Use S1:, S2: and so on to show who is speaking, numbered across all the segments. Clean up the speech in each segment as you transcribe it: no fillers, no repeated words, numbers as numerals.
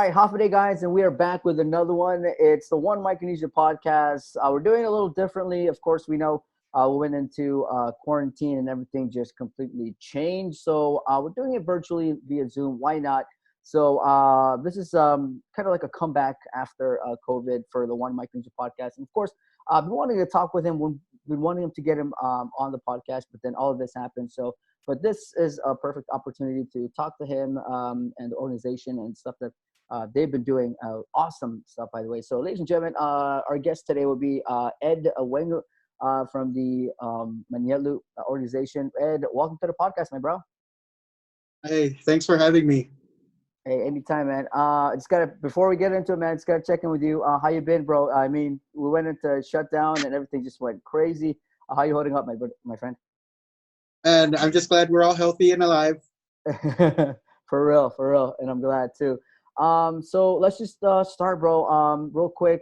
S1: right, half a day, guys, and we are back with another one. It's the One Micronesia podcast. We're doing it a little differently. Of course, we know we went into quarantine and everything just completely changed. So we're doing it virtually via Zoom. Why not? So this is kind of like a comeback after COVID for the One Micronesia podcast. And of course, I've been wanting to talk with him. We've been wanting him to get him on the podcast, but then all of this happened. But this is a perfect opportunity to talk to him and the organization and stuff that they've been doing. Awesome stuff, by the way. So, ladies and gentlemen, our guest today will be Ed Wengu from the Manielu organization. Ed, welcome to the podcast, my bro.
S2: Hey, thanks for having me.
S1: Hey, anytime, man. Just gotta before we get into it, man. Just gotta check in with you. How you been, bro? I mean, we went into shutdown and everything just went crazy. How you holding up, my friend?
S2: And I'm just glad we're all healthy and alive.
S1: For real, and I'm glad too. So let's just start, bro. Real quick,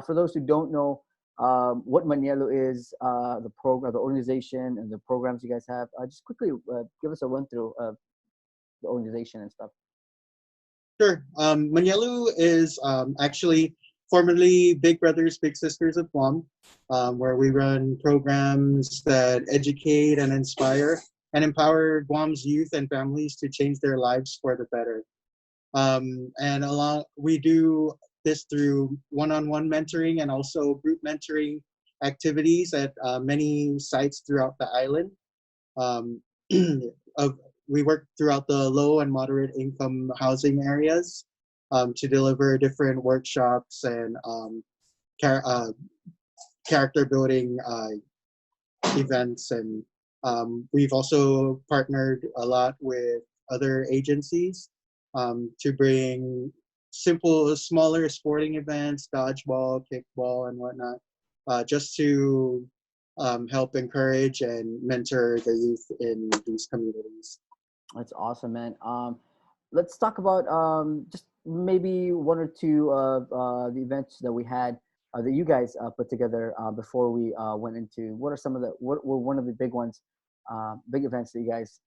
S1: for those who don't know, what Manielu is, the program, the organization, and the programs you guys have. Just quickly give us a run through of the organization and stuff.
S2: Sure. Manielu is actually formerly Big Brothers Big Sisters of Guam, where we run programs that educate and inspire and empower Guam's youth and families to change their lives for the better. We do this through one-on-one mentoring and also group mentoring activities at many sites throughout the island. We work throughout the low and moderate income housing areas to deliver different workshops and character building events. And we've also partnered a lot with other agencies to bring smaller sporting events, dodgeball, kickball, and whatnot, just to help encourage and mentor the youth in these communities.
S1: That's awesome, man. Let's talk about just maybe one or two of the events that we had that you guys put together before we went into. What were one of the big ones, big events that you guys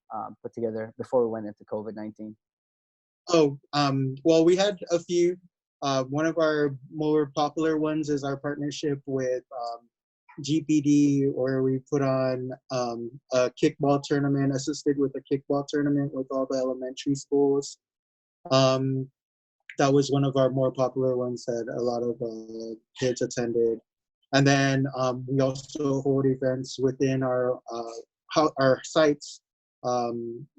S1: put together before we went into COVID-19?
S2: Oh, well, we had a few. One of our more popular ones is our partnership with GPD, where we put on a kickball tournament, assisted with a kickball tournament with all the elementary schools. That was one of our more popular ones that a lot of kids attended. And then we also hold events within our sites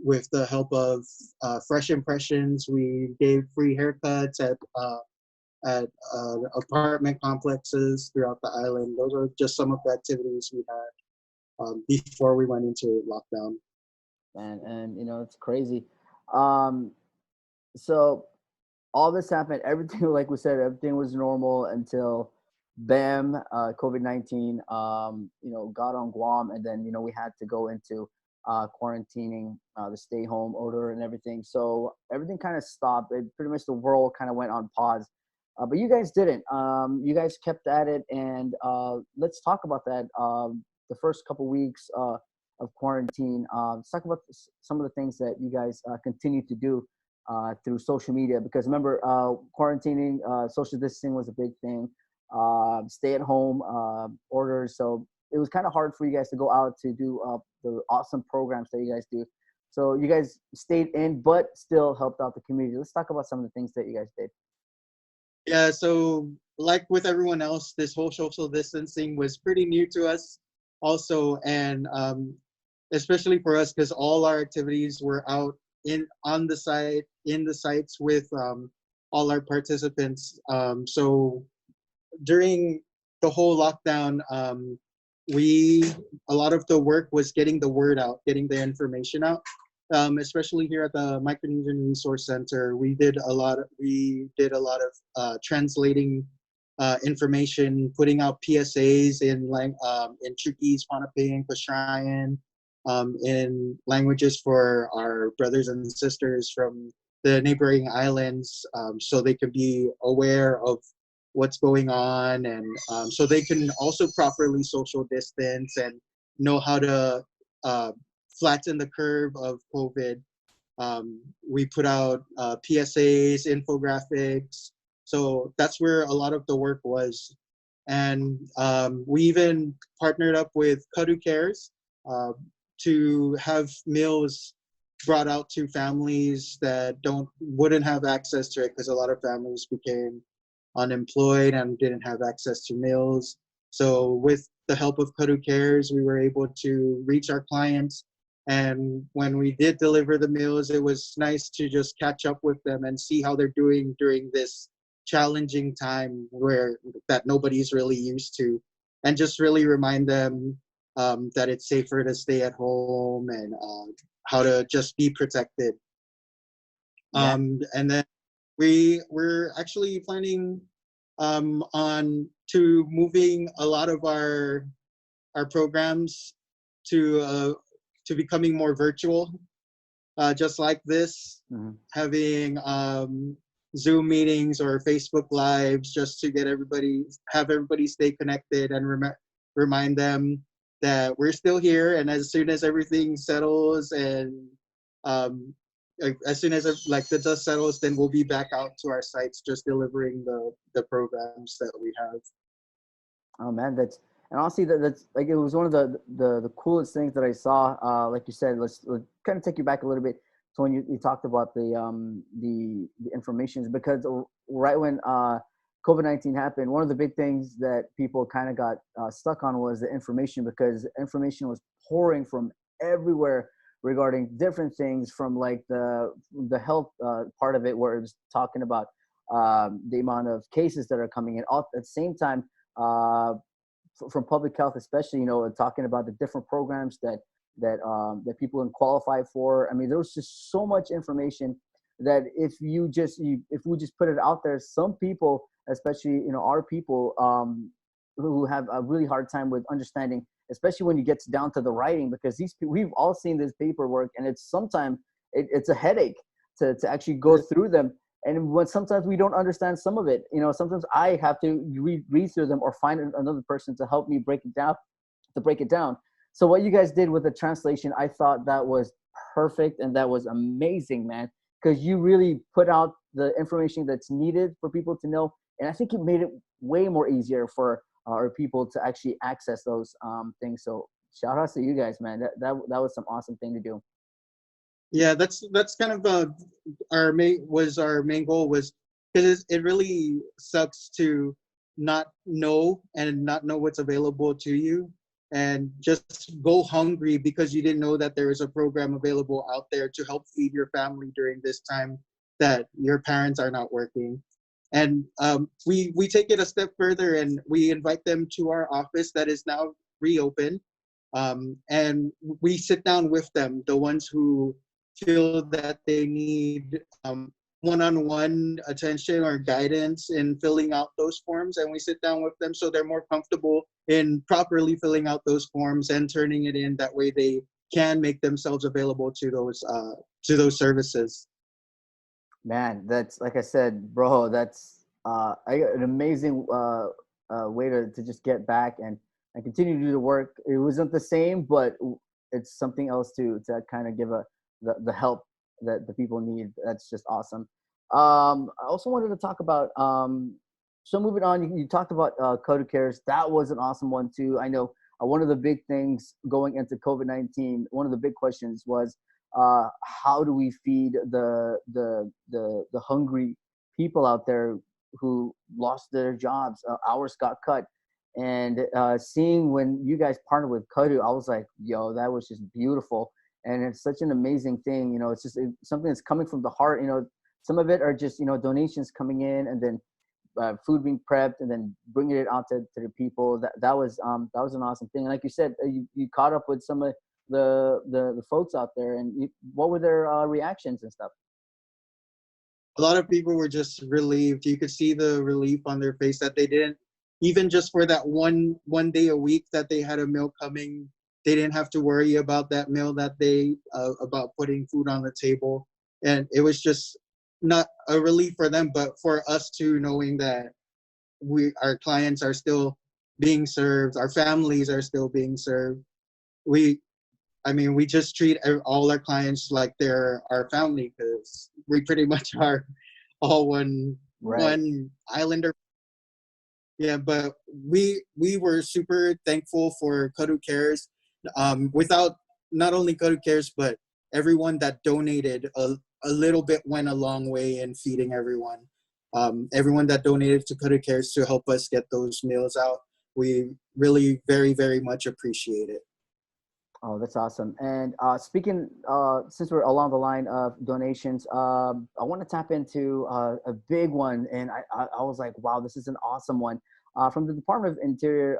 S2: with the help of Fresh Impressions. We gave free haircuts at apartment complexes throughout the island. Those are just some of the activities we had before we went into lockdown.
S1: And it's crazy. So all this happened, everything, like we said, everything was normal until bam, COVID-19, got on Guam, and then, we had to go into quarantining, the stay home order and everything. So everything kind of stopped. Pretty much the world kind of went on pause. But you guys didn't. You guys kept at it, and let's talk about that. The first couple weeks of quarantine. Let's talk about some of the things that you guys continue to do through social media. Because remember, quarantining, social distancing was a big thing. Stay at home orders. So it was kind of hard for you guys to go out to do the awesome programs that you guys do. So you guys stayed in, but still helped out the community. Let's talk about some of the things that you guys did.
S2: Yeah, so like with everyone else, this whole social distancing was pretty new to us also, and especially for us because all our activities were out in the sites with all our participants. So during the whole lockdown, a lot of the work was getting the word out, getting the information out. Especially here at the Micronesian Resource Center, we did a lot of translating information, putting out PSAs in Chuukese, Pohnpei, Pasayan, in languages for our brothers and sisters from the neighboring islands, so they could be aware of what's going on, and so they can also properly social distance and know how to flatten the curve of COVID. We put out PSAs, infographics. So that's where a lot of the work was. And we even partnered up with Kadu Cares to have meals brought out to families that wouldn't have access to it, because a lot of families became unemployed and didn't have access to meals. So with the help of Kadu Cares, we were able to reach our clients. And when we did deliver the meals, it was nice to just catch up with them and see how they're doing during this challenging time that nobody's really used to, and just really remind them that it's safer to stay at home, and how to just be protected.
S1: Yeah.
S2: And then we're actually planning on to moving a lot of our programs to becoming more virtual, just like this, having Zoom meetings or Facebook Lives, just to have everybody stay connected and remind them that we're still here. And as soon as everything settles, and as soon as the dust settles, then we'll be back out to our sites, just delivering the programs that we have.
S1: Oh man, that's, and honestly, that's like, it was one of the coolest things that I saw. Like you said, let's kind of take you back a little bit to when you talked about the information, because right when COVID-19 happened, one of the big things that people kind of got stuck on was the information, because information was pouring from everywhere regarding different things, from like the health part of it, where it was talking about the amount of cases that are coming in. All at the same time, from public health, especially, talking about the different programs that people can qualify for. I mean, there was just so much information that if we just put it out there, some people, especially our people, who have a really hard time with understanding, especially when it gets down to the writing, because we've all seen this paperwork, and it's sometimes it's a headache to actually go through them. And when sometimes we don't understand some of it, sometimes I have to read through them, or find another person to help me break it down. So what you guys did with the translation, I thought that was perfect, and that was amazing, man, because you really put out the information that's needed for people to know. And I think it made it way more easier for our people to actually access those things. So shout out to you guys, man. That was some awesome thing to do.
S2: Yeah, that's kind of our main goal, was because it really sucks to not know what's available to you, and just go hungry because you didn't know that there is a program available out there to help feed your family during this time that your parents are not working. And we take it a step further, and we invite them to our office that is now reopened, and we sit down with them, the ones who feel that they need one-on-one attention or guidance in filling out those forms, and we sit down with them so they're more comfortable in properly filling out those forms and turning it in. That way they can make themselves available to those services.
S1: Man, that's, like I said, bro, that's an amazing way to just get back and continue to do the work. It wasn't the same, but it's something else to kind of give the help that the people need. That's just awesome. I also wanted to talk about, so moving on, you talked about Kadu Cares. That was an awesome one too. I know one of the big things going into COVID-19, one of the big questions was, how do we feed the hungry people out there who lost their jobs? Hours got cut. And seeing when you guys partnered with Kadu, I was like, yo, that was just beautiful. And it's such an amazing thing. It's just something that's coming from the heart. Some of it are just, donations coming in, and then food being prepped, and then bringing it out to the people. That was an awesome thing. And like you said, you caught up with some of the folks out there, and what were their reactions and stuff?
S2: A lot of people were just relieved. You could see the relief on their face that they didn't, even just for that one day a week that they had a meal coming, they didn't have to worry about that meal that day, about putting food on the table. And it was just not a relief for them, but for us too, knowing that our clients are still being served, our families are still being served. I mean, we just treat all our clients like they're our family, because we pretty much are all
S1: Right.
S2: one islander. Yeah, but we were super thankful for Kodu Cares. Without not only Kodu Cares, but everyone that donated a little bit went a long way in feeding everyone. Everyone that donated to Kodu Cares to help us get those meals out, we really very, very much appreciate it.
S1: Oh, that's awesome. And speaking, since we're along the line of donations, I want to tap into a big one. And I was like, wow, this is an awesome one. From the Department of Interior,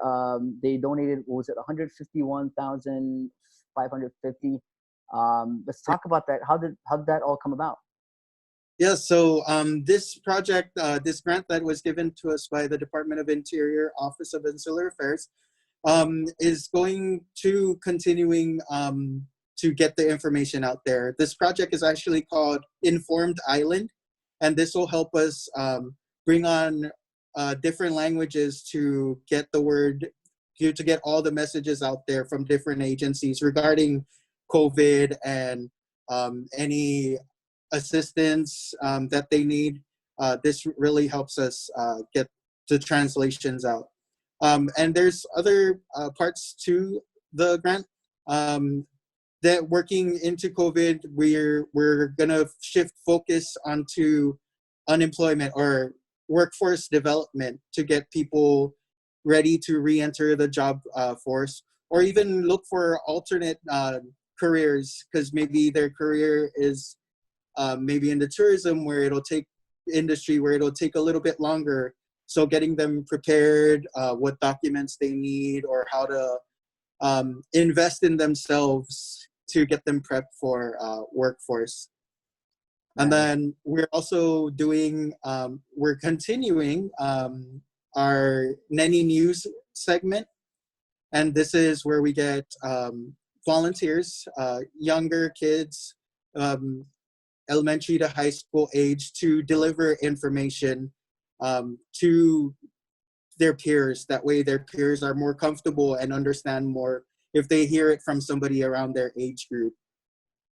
S1: they donated, what was it, 151,550. Let's talk about that. How did that all come about?
S2: Yeah, so this project, this grant that was given to us by the Department of Interior, Office of Insular Affairs, is going to continuing to get the information out there. This project is actually called Informed Island, and this will help us bring on different languages to get the word, to get all the messages out there from different agencies regarding COVID and any assistance that they need. This really helps us get the translations out. And there's other parts to the grant that working into COVID, we're gonna shift focus onto unemployment or workforce development to get people ready to re-enter the job force, or even look for alternate careers, because maybe their career is maybe in the tourism where it'll take industry where it'll take a little bit longer. So getting them prepared, what documents they need, or how to invest in themselves to get them prepped for workforce. And
S1: Nice.
S2: then we're also doing, we're continuing our Nenny News segment. And this is where we get volunteers, younger kids, elementary to high school age, to deliver information to their peers. That way their peers are more comfortable and understand more if they hear it from somebody around their age group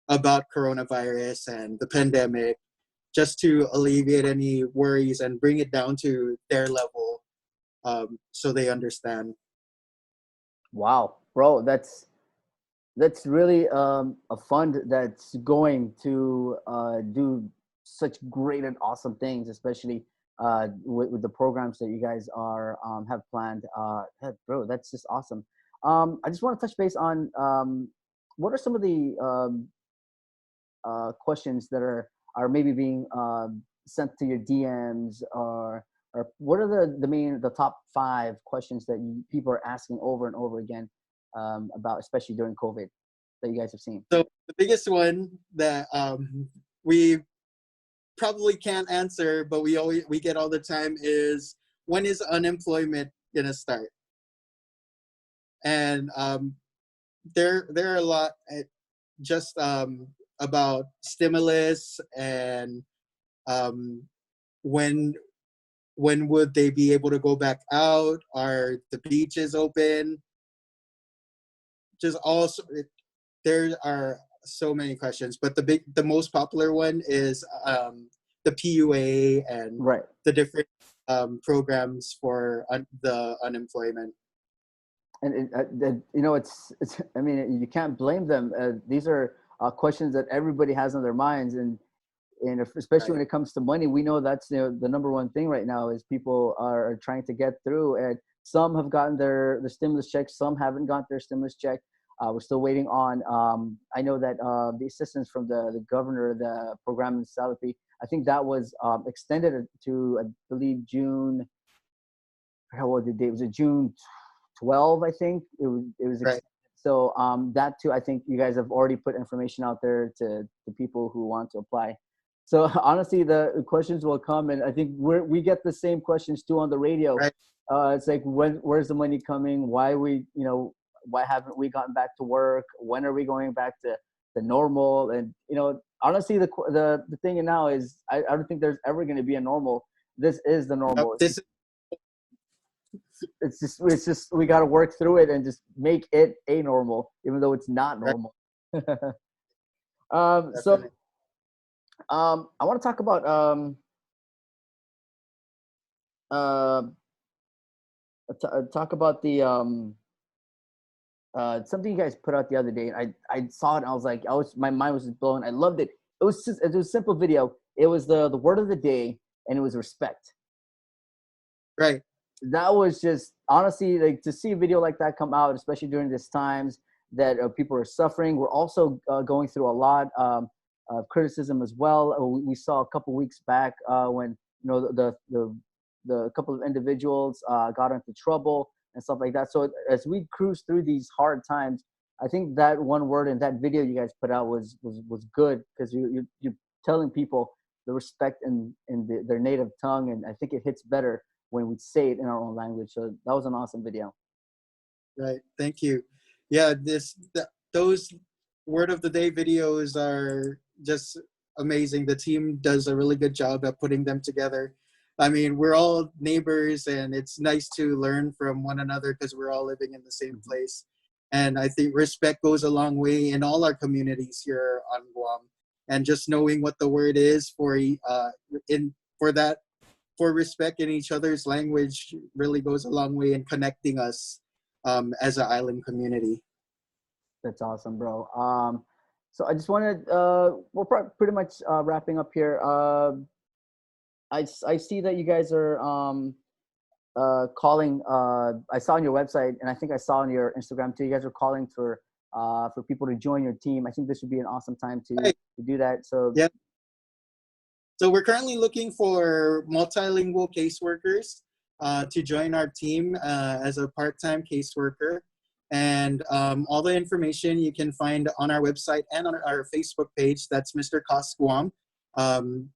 S2: about coronavirus and the pandemic, just to alleviate any worries and bring it down to their level, so they understand.
S1: Wow, bro, that's really a fund that's going to do such great and awesome things, especially with the programs that you guys are have planned. Bro, that's just awesome. I just want to touch base on what are some of the questions that are maybe being sent to your DMs, or what are the top 5 questions that people are asking over and over again about, especially during COVID, that you guys have seen?
S2: So the biggest one that we probably can't answer, but we get all the time is, when is unemployment gonna start? And there are a lot just about stimulus and when would they be able to go back out? Are the beaches open? Just also, there are so many questions, but the most popular one is the PUA and
S1: Right.
S2: the different programs for the unemployment.
S1: And it's I mean, you can't blame them. These are questions that everybody has on their minds, and especially
S2: Right.
S1: when it comes to money, we know that's the number one thing right now is people are trying to get through, and some have gotten their stimulus checks, some haven't got their stimulus check. We're still waiting on. I know that the assistance from the governor, the program in Salapi, I think that was extended to, I believe, June. How was the date? Was it June 12? I think it was
S2: Right.
S1: so that too, I think you guys have already put information out there to people who want to apply. So honestly, the questions will come, and I think we get the same questions too on the radio.
S2: Right.
S1: It's like, where's the money coming? Why haven't we gotten back to work? When are we going back to normal? And honestly, the thing now is, I don't think there's ever going to be a normal. This is the normal.
S2: This
S1: It's just we got to work through it and just make it a normal, even though it's not
S2: Right.
S1: normal. So
S2: Definitely.
S1: I want to talk about uh, talk about the something you guys put out the other day. I saw it and I was like, my mind was just blown. I loved it. It was a simple video. It was the word of the day, and it was respect.
S2: Right.
S1: That was just honestly like to see a video like that come out, especially during these times that people are suffering. We're also going through a lot of criticism as well. We saw a couple weeks back when the couple of individuals got into trouble and stuff like that. So as we cruise through these hard times, I think that one word in that video you guys put out was good because you're telling people the respect in their native tongue, and I think it hits better when we say it in our own language. So that was an awesome video.
S2: Right. Thank you. Yeah, those word of the day videos are just amazing. The team does a really good job at putting them together. I mean, we're all neighbors, and it's nice to learn from one another because we're all living in the same
S1: Mhm.
S2: place. And I think respect goes a long way in all our communities here on Guam. And just knowing what the word is in for that for respect in each other's language really goes a long way in connecting us as an island community.
S1: That's awesome, bro. So I just wanted, we're pretty much wrapping up here. I see that you guys are calling. I saw on your website, and I think I saw on your Instagram too. You guys are calling for people to join your team. I think this would be an awesome time
S2: Right.
S1: to do that. So
S2: Yeah. So we're currently looking for multilingual caseworkers to join our team as a part-time caseworker. And all the information you can find on our website and on our Facebook page. That's Mr. Cost Guam. Um,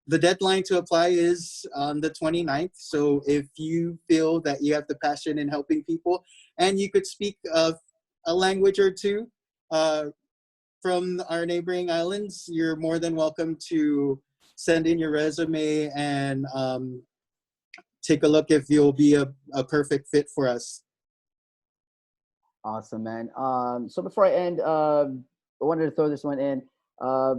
S2: the deadline to apply is on the 29th. So if you feel that you have the passion in helping people and you could speak a language or two uh, from our neighboring islands, you're more than welcome to send in your resume and take a look if you'll be a perfect fit for us.
S1: awesome, man. So before I end, I wanted to throw this one in. Uh,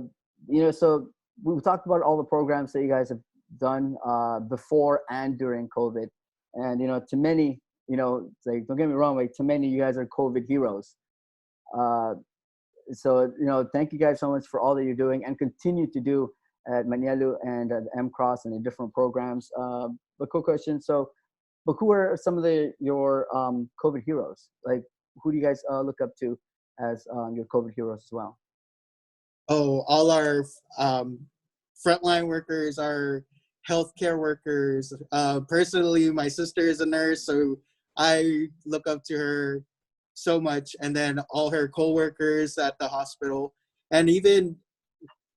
S1: so we talked about all the programs that you guys have done before and during COVID, and to many, it's like don't get me wrong, like to many, you guys are COVID heroes. Uh, so thank you guys so much for all that you're doing and continue to do at Manialu and at M Cross and the different programs. But cool question. So, but who are some of your COVID heroes? Like, who do you guys look up to as your COVID heroes as well?
S2: Oh, all our frontline workers, our healthcare workers. Personally, my sister is a nurse, so I look up to her so much. And then all her coworkers at the hospital, and even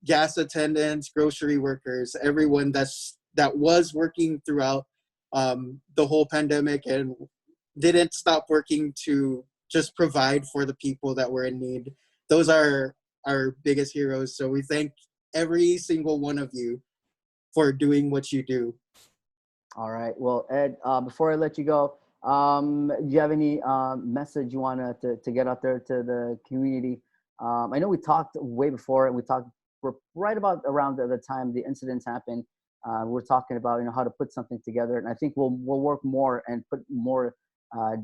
S2: gas attendants, grocery workers, everyone that was working throughout the whole pandemic and didn't stop working to just provide for the people that were in need. Those are our biggest heroes. So we thank every single one of you for doing what you do.
S1: All right. Well, Ed, before I let you go, do you have any message you want to get out there to the community? I know we talked way before, and we talked right about around the time the incidents happened. We're talking about how to put something together, and I think we'll work more and put more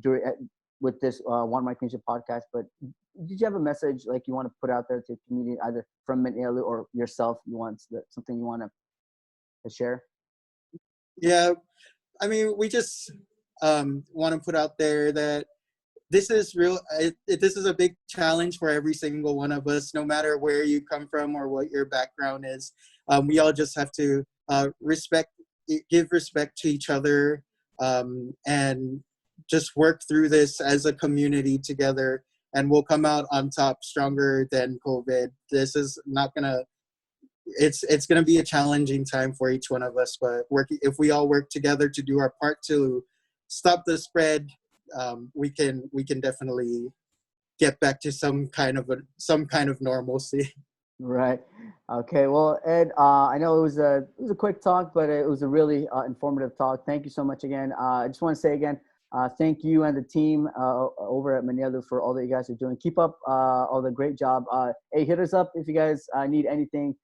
S1: during with this One Micronesia podcast. But did you have a message like you want to put out there to the community, either from Manila or yourself? You want something you want to share?
S2: Yeah, I mean, we just want to put out there that this is this is a big challenge for every single one of us, no matter where you come from or what your background is. We all just have to give respect to each other, and just work through this as a community together, and we'll come out on top stronger than COVID. This is not gonna it's going to be a challenging time for each one of us, but if we all work together to do our part to stop the spread, we can definitely get back to some kind of normalcy.
S1: Right. Okay. Well, Ed, I know it was a quick talk, but it was a really informative talk. Thank you so much again. I just want to say again, Thank you and the team over at Manila for all that you guys are doing. Keep up all the great job. Hey, hit us up if you guys need anything,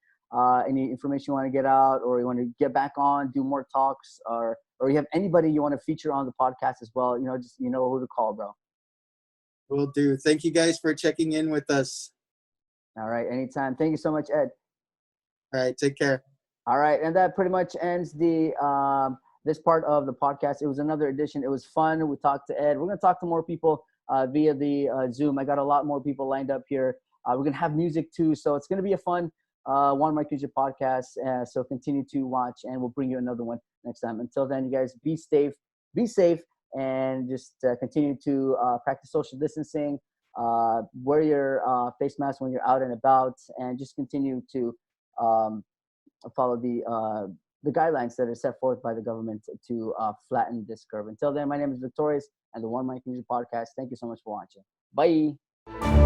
S1: any information you want to get out, or you want to get back on, do more talks, or you have anybody you want to feature on the podcast as well. Just who to call, bro.
S2: Will do. Thank you guys for checking in with us.
S1: All right, anytime. Thank you so much, Ed.
S2: All right, take care.
S1: All right, and that pretty much ends the this part of the podcast. It was another edition. It was fun. We talked to Ed. We're gonna talk to more people via the Zoom. I got a lot more people lined up here. We're gonna have music too, so it's gonna be a fun One Micronesia podcast. So continue to watch, and we'll bring you another one next time. Until then, you guys be safe, and just continue to practice social distancing. Wear your face mask when you're out and about, and just continue to follow the guidelines that are set forth by the government to flatten this curve. Until then, my name is Victorious and the One Micronesia podcast. Thank you so much for watching. Bye.